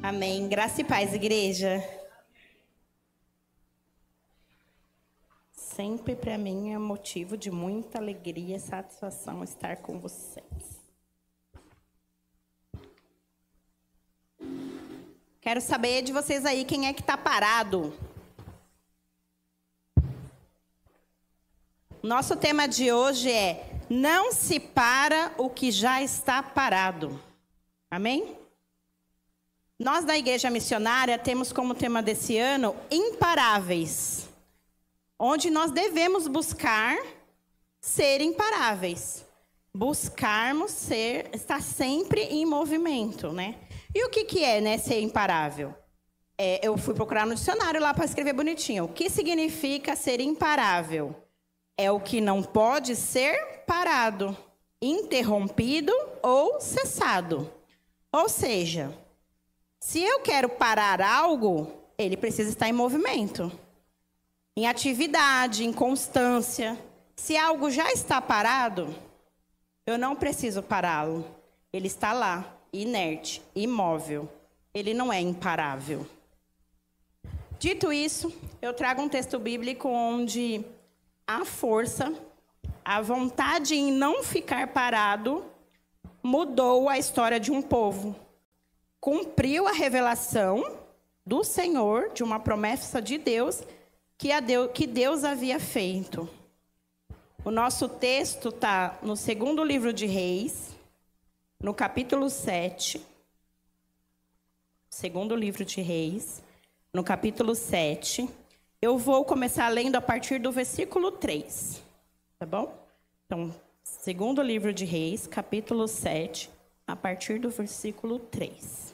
Amém. Graça e paz, igreja. Sempre para mim é motivo de muita alegria e satisfação estar com vocês. Quero saber de vocês aí quem é que está parado. Nosso tema de hoje é: não se para o que já está parado. Amém? Nós da Igreja Missionária temos como tema desse ano imparáveis, onde nós devemos buscar ser imparáveis, buscarmos estar sempre em movimento, né? E o que é, né, ser imparável? Eu fui procurar no dicionário lá para escrever bonitinho. O que significa ser imparável? É o que não pode ser parado, interrompido ou cessado. Ou seja, se eu quero parar algo, ele precisa estar em movimento, em atividade, em constância. Se algo já está parado, eu não preciso pará-lo. Ele está lá, inerte, imóvel. Ele não é imparável. Dito isso, eu trago um texto bíblico onde a força, a vontade em não ficar parado, mudou a história de um povo. Cumpriu a revelação do Senhor, de uma promessa de Deus, que Deus havia feito. O nosso texto está no segundo livro de Reis, no capítulo 7. Segundo livro de Reis, no capítulo 7. Eu vou começar lendo a partir do versículo 3, tá bom? Então, segundo livro de Reis, capítulo 7, a partir do versículo 3.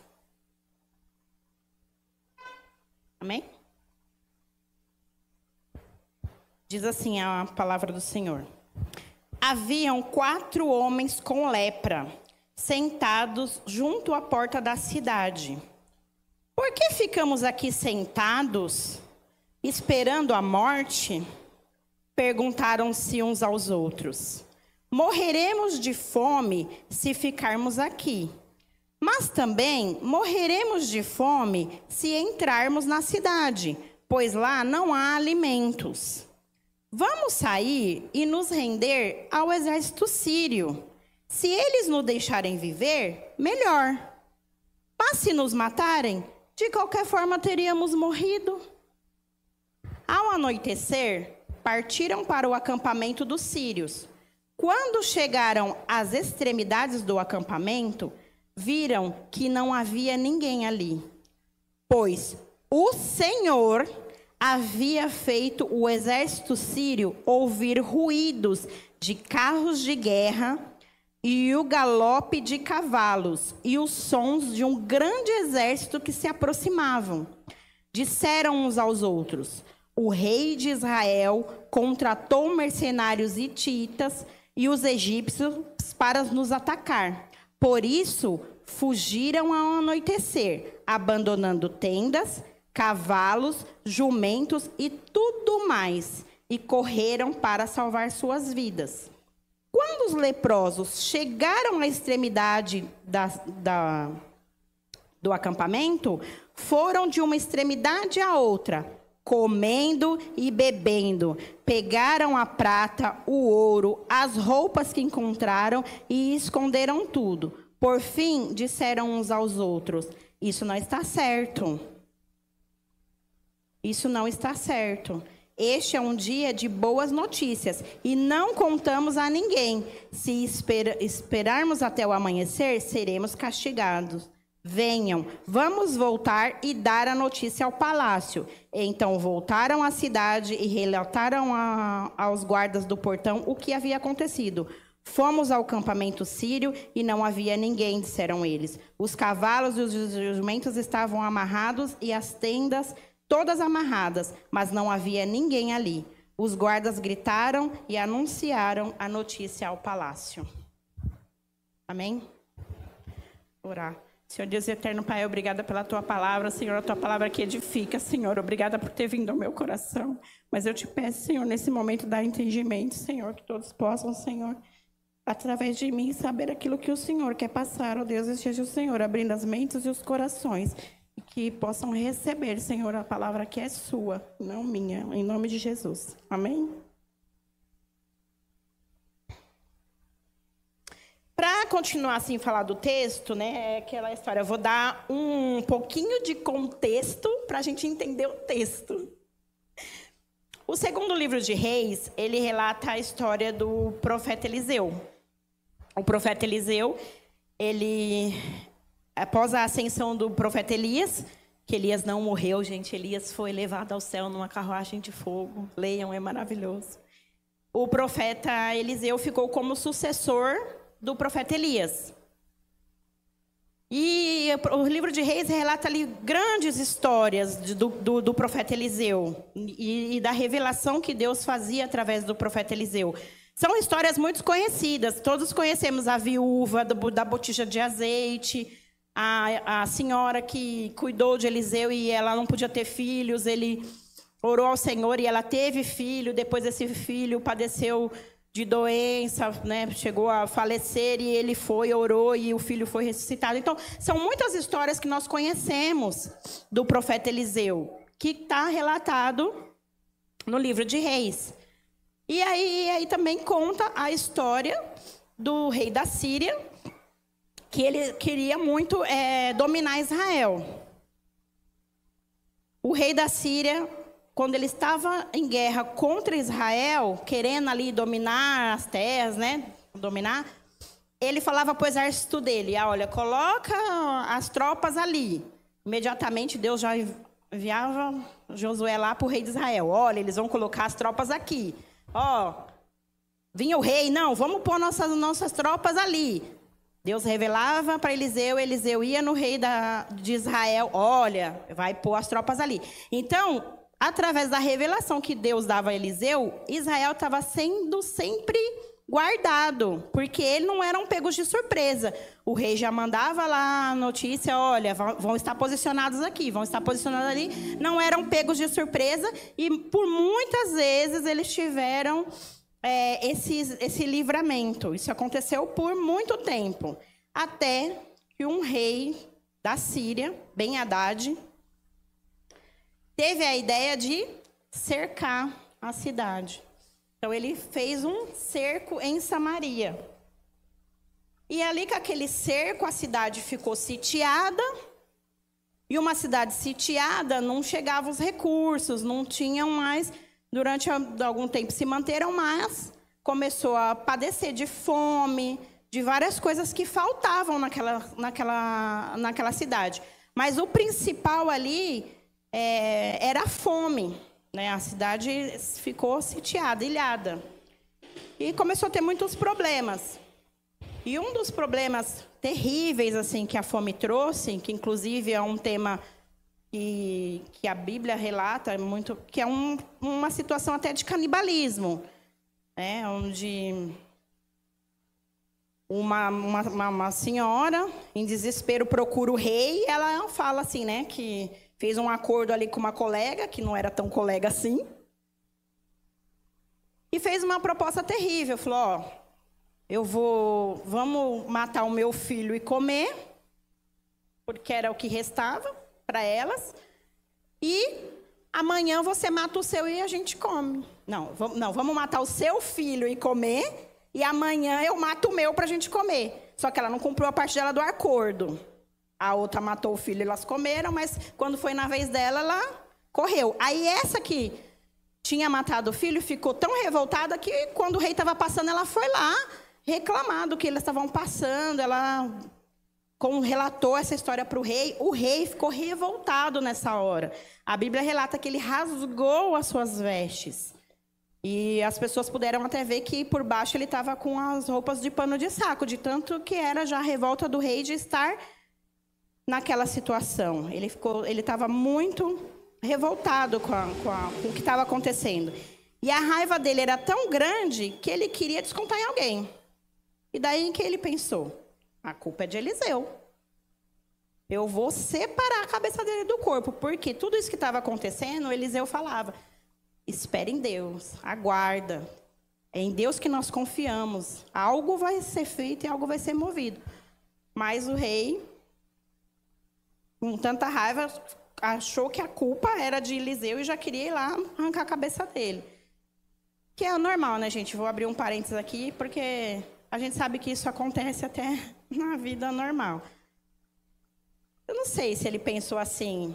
Amém? Diz assim a palavra do Senhor. Haviam 4 homens com lepra, sentados junto à porta da cidade. Por que ficamos aqui sentados, esperando a morte? Perguntaram-se uns aos outros. Morreremos de fome se ficarmos aqui. Mas também morreremos de fome se entrarmos na cidade, pois lá não há alimentos. Vamos sair e nos render ao exército sírio. Se eles nos deixarem viver, melhor. Mas se nos matarem, de qualquer forma teríamos morrido. Ao anoitecer, partiram para o acampamento dos sírios. Quando chegaram às extremidades do acampamento, viram que não havia ninguém ali, pois o Senhor havia feito o exército sírio ouvir ruídos de carros de guerra e o galope de cavalos e os sons de um grande exército que se aproximavam. Disseram uns aos outros: o rei de Israel contratou mercenários hititas e os egípcios para nos atacar. Por isso, fugiram ao anoitecer, abandonando tendas, cavalos, jumentos e tudo mais, e correram para salvar suas vidas. Quando os leprosos chegaram à extremidade do acampamento, foram de uma extremidade à outra, comendo e bebendo. Pegaram a prata, o ouro, as roupas que encontraram e esconderam tudo. Por fim, disseram uns aos outros: isso não está certo. Isso não está certo. Este é um dia de boas notícias e não contamos a ninguém. Se esperarmos até o amanhecer, seremos castigados. Venham, vamos voltar e dar a notícia ao palácio. Então voltaram à cidade e relataram aos guardas do portão o que havia acontecido. Fomos ao acampamento sírio e não havia ninguém, disseram eles. Os cavalos e os jumentos estavam amarrados e as tendas todas amarradas, mas não havia ninguém ali. Os guardas gritaram e anunciaram a notícia ao palácio. Amém? Orar. Senhor Deus eterno, Pai, obrigada pela Tua palavra. Senhor, a Tua palavra que edifica. Senhor, obrigada por ter vindo ao meu coração. Mas eu te peço, Senhor, nesse momento, dar entendimento, Senhor, que todos possam, Senhor, através de mim, saber aquilo que o Senhor quer passar, ó Deus, esteja o Senhor abrindo as mentes e os corações. que possam receber, Senhor, a palavra que é sua, não minha, em nome de Jesus. Amém? Para continuar assim, falar do texto, né, é aquela história, eu vou dar um pouquinho de contexto para a gente entender o texto. O segundo livro de Reis, ele relata a história do profeta Eliseu. O profeta Eliseu, ele, após a ascensão do profeta Elias, que Elias não morreu, gente, Elias foi levado ao céu numa carruagem de fogo. Leiam, é maravilhoso. O profeta Eliseu ficou como sucessor do profeta Elias. E o livro de Reis relata ali grandes histórias do profeta Eliseu e da revelação que Deus fazia através do profeta Eliseu. São histórias muito conhecidas. Todos conhecemos a viúva da botija de azeite, a senhora que cuidou de Eliseu e ela não podia ter filhos. Ele orou ao Senhor e ela teve filho. Depois esse filho padeceu de doença, né? Chegou a falecer e ele orou e o filho foi ressuscitado. Então, são muitas histórias que nós conhecemos do profeta Eliseu, que está relatado no livro de Reis. E aí também conta a história do rei da Síria, que ele queria muito dominar Israel. O rei da Síria, quando ele estava em guerra contra Israel, querendo ali dominar as terras, né? Dominar, ele falava para o exército dele, olha, coloca as tropas ali. Imediatamente Deus já enviava Josué lá para o rei de Israel. Olha, eles vão colocar as tropas aqui. Vinha o rei, não, vamos pôr nossas tropas ali. Deus revelava para Eliseu, Eliseu ia no rei de Israel, olha, vai pôr as tropas ali. Então, através da revelação que Deus dava a Eliseu, Israel estava sendo sempre guardado, porque eles não eram pegos de surpresa. O rei já mandava lá a notícia, olha, vão estar posicionados aqui, vão estar posicionados ali. Não eram pegos de surpresa e por muitas vezes eles tiveram esse livramento. Isso aconteceu por muito tempo, até que um rei da Síria, Ben-Hadad, teve a ideia de cercar a cidade. Então, ele fez um cerco em Samaria. E ali, com aquele cerco, a cidade ficou sitiada. E uma cidade sitiada, não chegavam os recursos, não tinham mais. Durante algum tempo se manteram, mas começou a padecer de fome, de várias coisas que faltavam naquela cidade. Mas o principal ali era a fome, né? A cidade ficou sitiada, ilhada. E começou a ter muitos problemas. E um dos problemas terríveis assim, que a fome trouxe, que inclusive é um tema que a Bíblia relata muito, que é uma situação até de canibalismo, né? Onde uma senhora, em desespero, procura o rei, e ela fala assim, né, que fez um acordo ali com uma colega, que não era tão colega assim, e fez uma proposta terrível. Falou, vamos matar o meu filho e comer, porque era o que restava para elas, e amanhã você mata o seu e a gente come. Não, vamos matar o seu filho e comer, e amanhã eu mato o meu para a gente comer. Só que ela não cumpriu a parte dela do acordo. A outra matou o filho e elas comeram, mas quando foi na vez dela, ela correu. Aí essa que tinha matado o filho ficou tão revoltada que quando o rei estava passando, ela foi lá reclamar do que eles estavam passando. Ela relatou essa história para o rei ficou revoltado nessa hora. A Bíblia relata que ele rasgou as suas vestes. E as pessoas puderam até ver que por baixo ele estava com as roupas de pano de saco, de tanto que era já a revolta do rei de estar naquela situação. Ele estava muito revoltado com o que estava acontecendo. E a raiva dele era tão grande que ele queria descontar em alguém. E daí que ele pensou, a culpa é de Eliseu. Eu vou separar a cabeça dele do corpo, porque tudo isso que estava acontecendo, Eliseu falava, espere em Deus, aguarda. É em Deus que nós confiamos. Algo vai ser feito e algo vai ser movido. Mas o rei com tanta raiva, achou que a culpa era de Eliseu e já queria ir lá arrancar a cabeça dele. Que é o normal, né, gente? Vou abrir um parênteses aqui, porque a gente sabe que isso acontece até na vida normal. Eu não sei se ele pensou assim,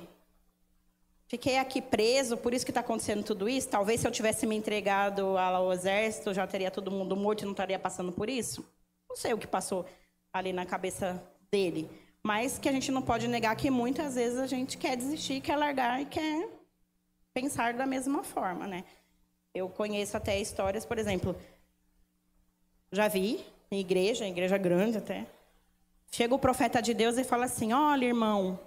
fiquei aqui preso, por isso que está acontecendo tudo isso. Talvez se eu tivesse me entregado ao exército, já teria todo mundo morto e não estaria passando por isso. Não sei o que passou ali na cabeça dele. Mas que a gente não pode negar que muitas vezes a gente quer desistir, quer largar e quer pensar da mesma forma, né? Eu conheço até histórias, por exemplo, já vi em igreja grande até, chega o profeta de Deus e fala assim, olha, irmão,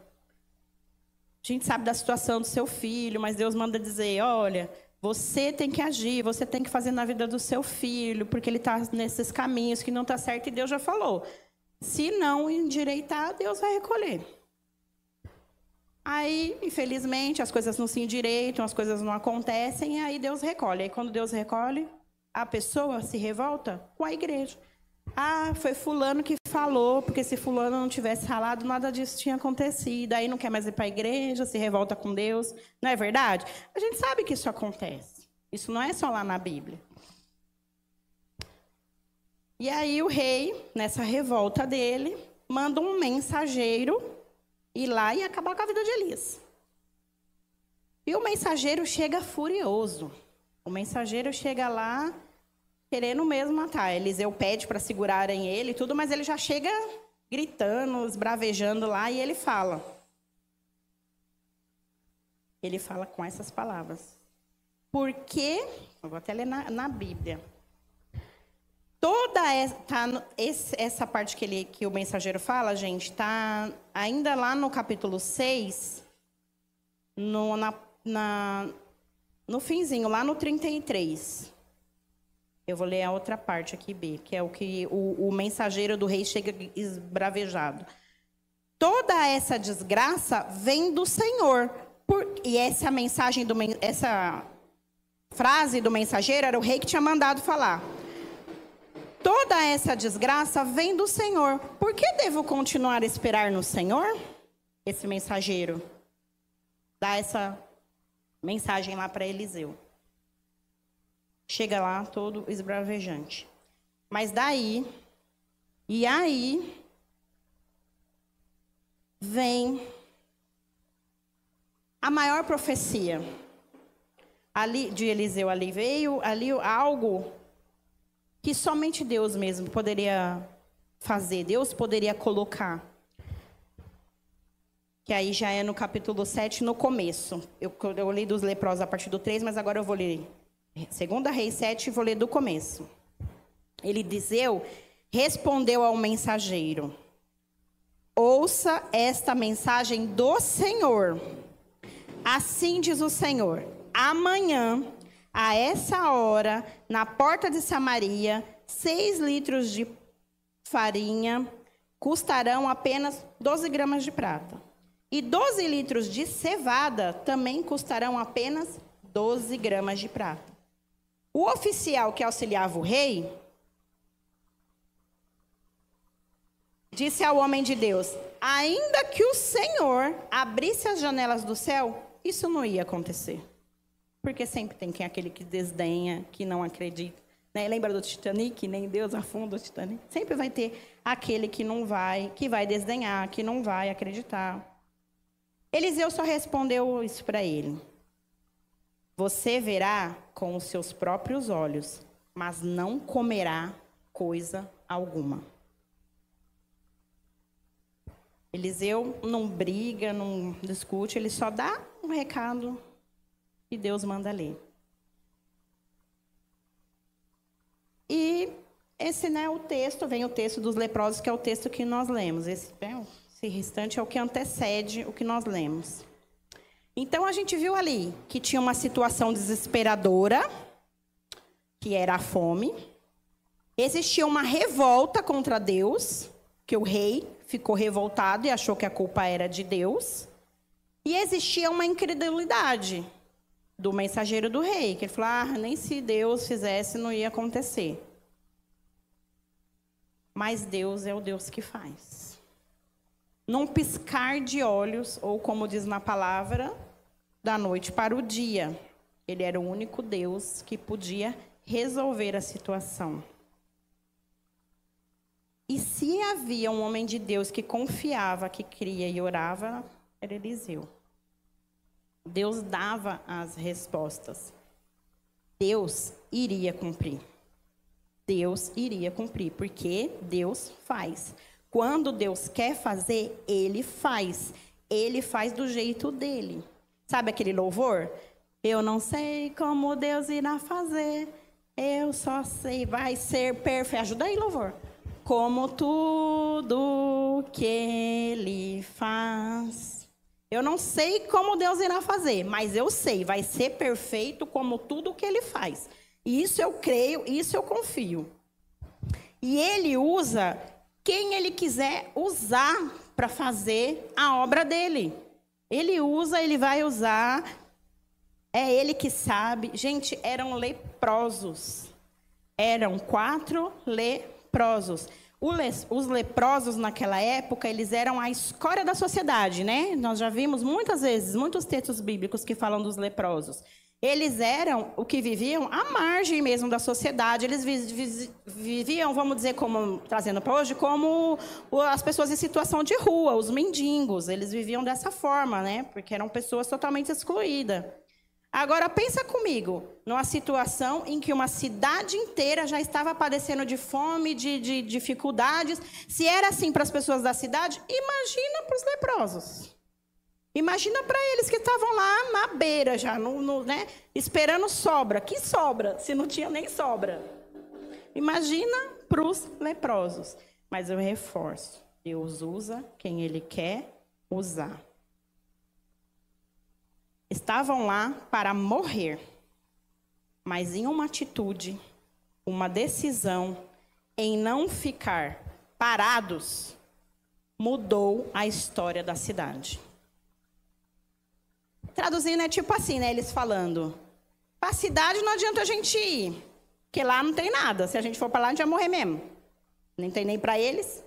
a gente sabe da situação do seu filho, mas Deus manda dizer, olha, você tem que agir, você tem que fazer na vida do seu filho, porque ele está nesses caminhos que não está certo, e Deus já falou. Se não endireitar, Deus vai recolher. Aí, infelizmente, as coisas não se endireitam, as coisas não acontecem, e aí Deus recolhe. Aí, quando Deus recolhe, a pessoa se revolta com a igreja. Ah, foi fulano que falou, porque se fulano não tivesse falado, nada disso tinha acontecido. Aí não quer mais ir para a igreja, se revolta com Deus. Não é verdade? A gente sabe que isso acontece. Isso não é só lá na Bíblia. E aí o rei, nessa revolta dele, manda um mensageiro ir lá e acabar com a vida de Elias. E o mensageiro chega furioso. O mensageiro chega lá querendo mesmo matar. Eliseu pede para segurarem ele e tudo, mas ele já chega gritando, esbravejando lá, e ele fala. Ele fala com essas palavras. Porque, eu vou até ler na Bíblia. Toda essa parte que o mensageiro fala, gente, está ainda lá no capítulo 6, no finzinho, lá no 33. Eu vou ler a outra parte aqui, B, que é o que o mensageiro do rei chega esbravejado. Toda essa desgraça vem do Senhor. E essa mensagem, essa frase do mensageiro era o rei que tinha mandado falar. Toda essa desgraça vem do Senhor. Por que devo continuar a esperar no Senhor? Esse mensageiro dá essa mensagem lá para Eliseu. Chega lá todo esbravejante. Mas daí, e aí, vem a maior profecia ali de Eliseu. Ali veio algo que somente Deus mesmo poderia fazer, Deus poderia colocar. Que aí já é no capítulo 7, no começo. Eu li dos leprosos a partir do 3, mas agora eu vou ler 2 Reis 7 e vou ler do começo. Eliseu respondeu ao mensageiro: ouça esta mensagem do Senhor. Assim diz o Senhor: amanhã, a essa hora, na porta de Samaria, 6 litros de farinha custarão apenas 12 gramas de prata. E 12 litros de cevada também custarão apenas 12 gramas de prata. O oficial que auxiliava o rei disse ao homem de Deus: ainda que o Senhor abrisse as janelas do céu, isso não ia acontecer. Porque sempre tem aquele que desdenha, que não acredita. Né? Lembra do Titanic? Nem Deus afunda o Titanic. Sempre vai ter aquele que não vai, que vai desdenhar, que não vai acreditar. Eliseu só respondeu isso para ele: você verá com os seus próprios olhos, mas não comerá coisa alguma. Eliseu não briga, não discute, ele só dá um recado que Deus manda ler. E esse, né, o texto, vem o texto dos leprosos, que é o texto que nós lemos. Esse restante é o que antecede o que nós lemos. Então, a gente viu ali que tinha uma situação desesperadora, que era a fome. Existia uma revolta contra Deus, que o rei ficou revoltado e achou que a culpa era de Deus. E existia uma incredulidade do mensageiro do rei, que ele falou: nem se Deus fizesse não ia acontecer. Mas Deus é o Deus que faz. num piscar de olhos, ou como diz na palavra, da noite para o dia. Ele era o único Deus que podia resolver a situação. E se havia um homem de Deus que confiava, que cria e orava, era Eliseu. Deus dava as respostas. Deus iria cumprir. Deus iria cumprir, porque Deus faz. Quando Deus quer fazer, Ele faz. Ele faz do jeito dele. Sabe aquele louvor? Eu não sei como Deus irá fazer, eu só sei, vai ser perfeito. Ajuda aí, louvor. Como tudo que Ele faz. Eu não sei como Deus irá fazer, mas eu sei, vai ser perfeito como tudo que Ele faz. Isso eu creio, isso eu confio. E Ele usa quem Ele quiser usar para fazer a obra dele. Ele usa, Ele vai usar, é Ele que sabe. Gente, eram leprosos. Eram 4 leprosos. Os leprosos naquela época, eles eram a escória da sociedade, né? Nós já vimos muitas vezes, muitos textos bíblicos que falam dos leprosos. Eles eram o que viviam à margem mesmo da sociedade. Eles viviam, vamos dizer, como trazendo para hoje, como as pessoas em situação de rua, os mendigos. Eles viviam dessa forma, né? Porque eram pessoas totalmente excluídas. Agora, pensa comigo, numa situação em que uma cidade inteira já estava padecendo de fome, de dificuldades. Se era assim para as pessoas da cidade, imagina para os leprosos. Imagina para eles que estavam lá na beira já, né, esperando sobra. Que sobra, se não tinha nem sobra? Imagina para os leprosos. Mas eu reforço, Deus usa quem Ele quer usar. Estavam lá para morrer, mas em uma atitude, uma decisão em não ficar parados, mudou a história da cidade. Traduzindo é tipo assim, né? Eles falando, para a cidade não adianta a gente ir, porque lá não tem nada. Se a gente for para lá, a gente vai morrer mesmo. Nem tem nem para eles.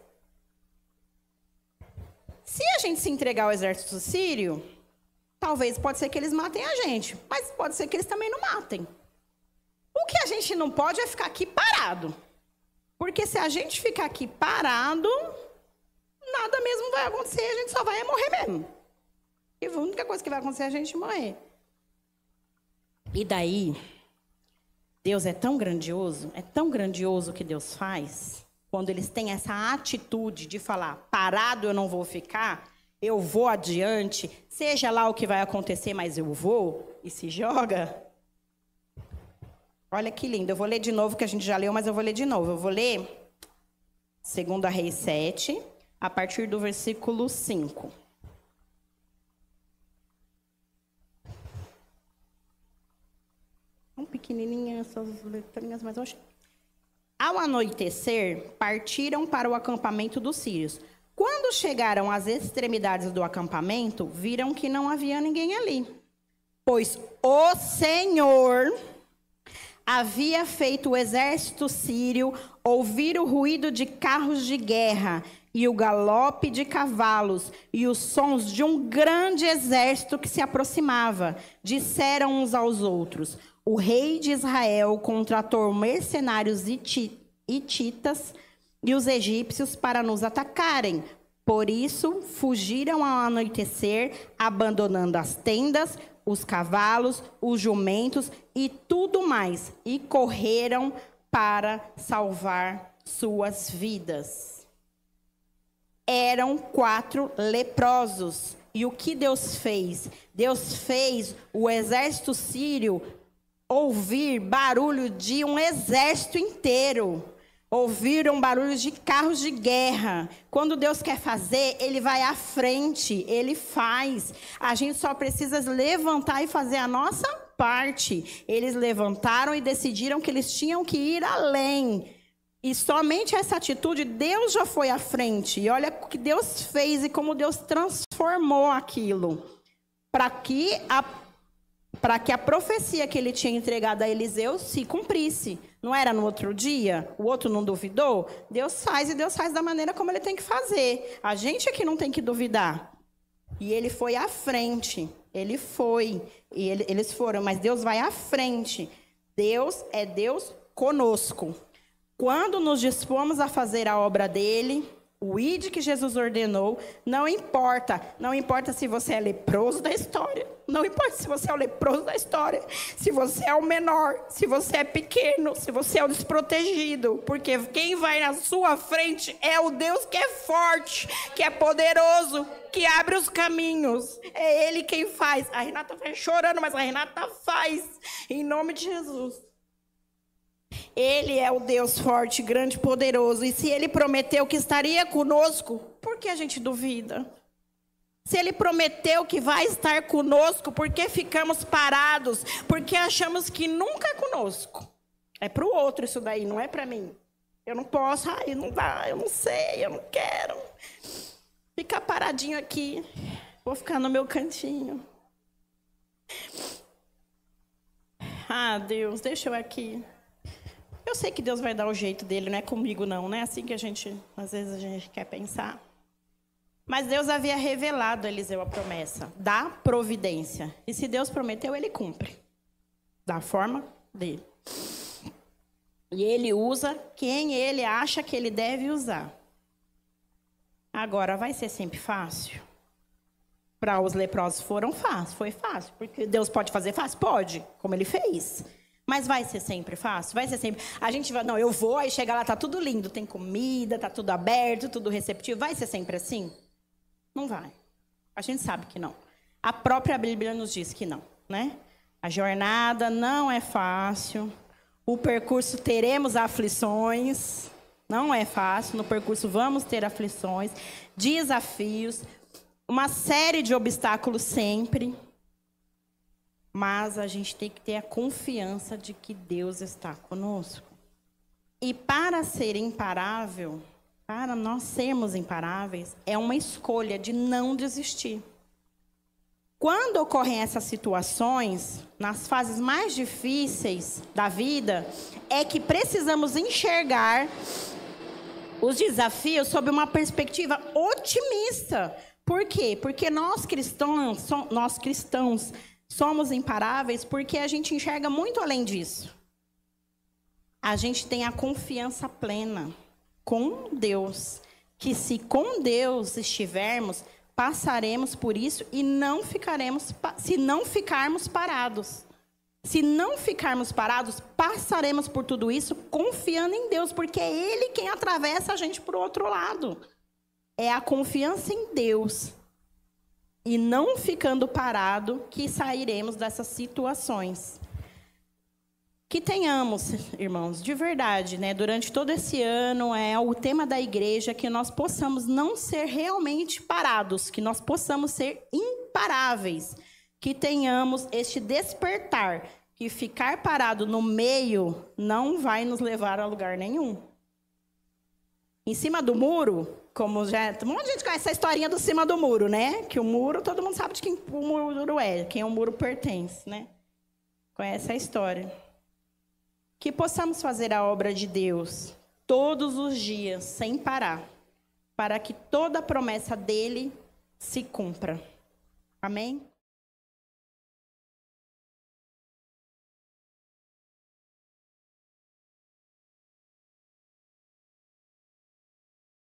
Se a gente se entregar ao exército sírio, talvez pode ser que eles matem a gente, mas pode ser que eles também não matem. O que a gente não pode é ficar aqui parado. Porque se a gente ficar aqui parado, nada mesmo vai acontecer, a gente só vai morrer mesmo. E a única coisa que vai acontecer é a gente morrer. E daí, Deus é tão grandioso o que Deus faz, quando eles têm essa atitude de falar, parado eu não vou ficar, eu vou adiante, seja lá o que vai acontecer, mas eu vou, e se joga. Olha que lindo, eu vou ler de novo, que a gente já leu, mas eu vou ler de novo. Eu vou ler 2 Reis 7, a partir do versículo 5. Pequenininha essas letrinhas, mas eu acho. Ao anoitecer, partiram para o acampamento dos sírios. Quando chegaram às extremidades do acampamento, viram que não havia ninguém ali, pois o Senhor havia feito o exército sírio ouvir o ruído de carros de guerra e o galope de cavalos e os sons de um grande exército que se aproximava. Disseram uns aos outros: o rei de Israel contratou mercenários hititas e os egípcios para nos atacarem. Por isso, fugiram ao anoitecer, abandonando as tendas, os cavalos, os jumentos e tudo mais, e correram para salvar suas vidas. Eram 4 leprosos. E o que Deus fez? Deus fez o exército sírio ouvir barulho de um exército inteiro. Ouviram barulhos de carros de guerra. Quando Deus quer fazer, Ele vai à frente, Ele faz. A gente só precisa levantar e fazer a nossa parte. Eles levantaram e decidiram que eles tinham que ir além. E somente essa atitude, Deus já foi à frente. E olha o que Deus fez e como Deus transformou aquilo. Para que para que a profecia que ele tinha entregado a Eliseu se cumprisse. Não era no outro dia? O outro não duvidou? Deus faz, e Deus faz da maneira como ele tem que fazer. A gente é que não tem que duvidar. E ele foi à frente. Ele foi. E eles foram, mas Deus vai à frente. Deus é Deus conosco. Quando nos dispomos a fazer a obra dele, o ide que Jesus ordenou, não importa se você é leproso da história, não importa se você é o leproso da história, se você é o menor, se você é pequeno, se você é o desprotegido, porque quem vai na sua frente é o Deus que é forte, que é poderoso, que abre os caminhos, é Ele quem faz. A Renata vai chorando, mas a Renata faz, em nome de Jesus. Ele é o Deus forte, grande, poderoso. E se Ele prometeu que estaria conosco, por que a gente duvida? Se Ele prometeu que vai estar conosco, por que ficamos parados? Porque achamos que nunca é conosco. É para o outro isso daí, não é para mim. Eu não posso, não dá, eu não sei, eu não quero. Ficar paradinho aqui. Vou ficar no meu cantinho. Deus, deixa eu aqui. Eu sei que Deus vai dar o jeito dele, não é comigo não, não é assim que às vezes a gente quer pensar. Mas Deus havia revelado a Eliseu a promessa da providência. E se Deus prometeu, ele cumpre. Da forma dele. E ele usa quem ele acha que ele deve usar. Agora, vai ser sempre fácil? Para os leprosos foi fácil. Porque Deus pode fazer fácil? Pode, como ele fez. Mas vai ser sempre fácil? Vai ser sempre... A gente vai... Não, eu vou, aí chega lá, tá tudo lindo. Tem comida, tá tudo aberto, tudo receptivo. Vai ser sempre assim? Não vai. A gente sabe que não. A própria Bíblia nos diz que não, né? A jornada não é fácil. O percurso teremos aflições. Não é fácil. No percurso vamos ter aflições, desafios, uma série de obstáculos sempre. Mas a gente tem que ter a confiança de que Deus está conosco. E para ser imparável, para nós sermos imparáveis, é uma escolha de não desistir. Quando ocorrem essas situações, nas fases mais difíceis da vida, é que precisamos enxergar os desafios sob uma perspectiva otimista. Por quê? Porque nós cristãos somos imparáveis porque a gente enxerga muito além disso. A gente tem a confiança plena com Deus, que se com Deus estivermos, passaremos por isso e não ficaremos, se não ficarmos parados. Se não ficarmos parados, passaremos por tudo isso confiando em Deus, porque é Ele quem atravessa a gente para o outro lado. É a confiança em Deus e não ficando parado que sairemos dessas situações. Que tenhamos, irmãos, de verdade, né, durante todo esse ano, o tema da igreja, que nós possamos não ser realmente parados, que nós possamos ser imparáveis, que tenhamos este despertar, que ficar parado no meio não vai nos levar a lugar nenhum. Em cima do muro, como já... Um monte de gente conhece essa historinha do cima do muro, né? Que o muro, todo mundo sabe de quem o muro é, quem o muro pertence, né? Conhece a história. Que possamos fazer a obra de Deus todos os dias, sem parar, para que toda a promessa dele se cumpra. Amém?